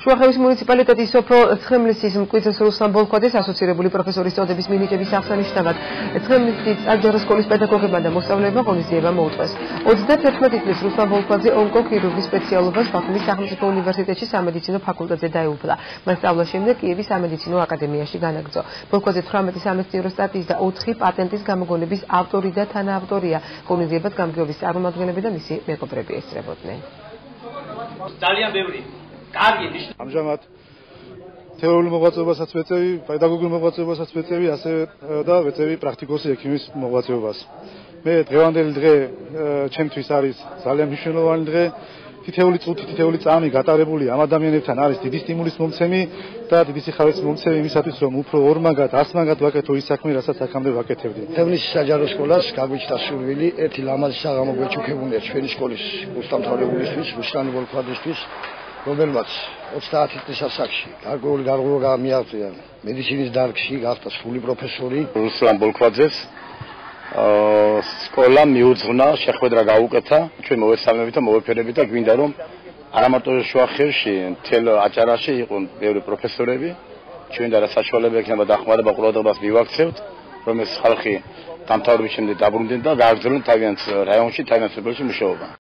შუახევის მუნიციპალიტეტის სოფელ ცხენმლისის მკვიდრის რუსლან ბოლქვაძეს ასოცირებული პროფესორის წოდების მინიჭების აღსანიშნავად ცხენმლისის საჯარო სკოლის პედაგოგებმა და მოსწავლეებმა ღონისძიება მოუწყვეს. 31 წლის რუსლან ბოლქვაძე ონკოქირურგიის სპეციალობას ბათუმის სახელმწიფო უნივერსიტეტში სამედიცინო ფაკულტეტზე დაეუფლა. მან სწავლა შემდეგ კიევის სამედიცინო აკადემიაში განაგრძო. ბოლქვაძე 18 სამეცნიერო სტატიის და 4 პატენტის გამოგონების ავტორი და თანაავტორია. ღონისძიებას გამგეობის წარმომადგენლები და მისი მეგობრები ესწრებოდნენ. ძალიან ბევრი კარგი ნიშნები. ამჟამად თეორიულ მოღვაწეობასაც ვეწევი, პედაგოგიურ მოღვაწეობასაც ვეწევი, ასე და ვეწევი პრაქტიკოსი ექიმის მოღვაწეობას. მე დღევანდელი დღე ჩემთვის არის ძალიან მნიშვნელოვანი დღე. თითეული წუთი, თითეული წამი გატარებული ამ ადამიანებთან არის დიდი სტიმულის მომცემი და დიდი სიხარულის მომცემი იმისათვის, რომ უფრო ორმაგად, ასმაგად ვაკეთო ის საქმე, რასაც აქამდე ვაკეთებდი. თემლის საჯარო სკოლას გაგვიჩნდა სურვილი ერთი ლამაზი საღამო გვეჩუქებუნია ჩვენი სკოლის მოსამთავრებულისთვის, რუსლან ბოლქვაძესთვის, რომელმაც 30 წლის ასაკში გარკვეული გარღვევა მიაღწია მედიცინის დარგში, გახდა სრული პროფესორი. რუსლან ბოლქვაძეს სკოლა მიუძღვნა, შეხვედრა გაუკეთა, ჩვენ მოვესალმებით და მოვეფერებით და გვინდა რომ არა მარტო შუახევში, მთელ აჭარაში იყვნენ ბევრი პროფესორები, ჩვენ და რა საშუალება ექნება დახმარება ყურადღებას მივაქცევთ, რომ ეს ხალხი დამთავრების შემდეგ დაბრუნდნენ და გააგრძელონ თავიანთ რაიონში, თავიანთ სოფელში მუშაობა.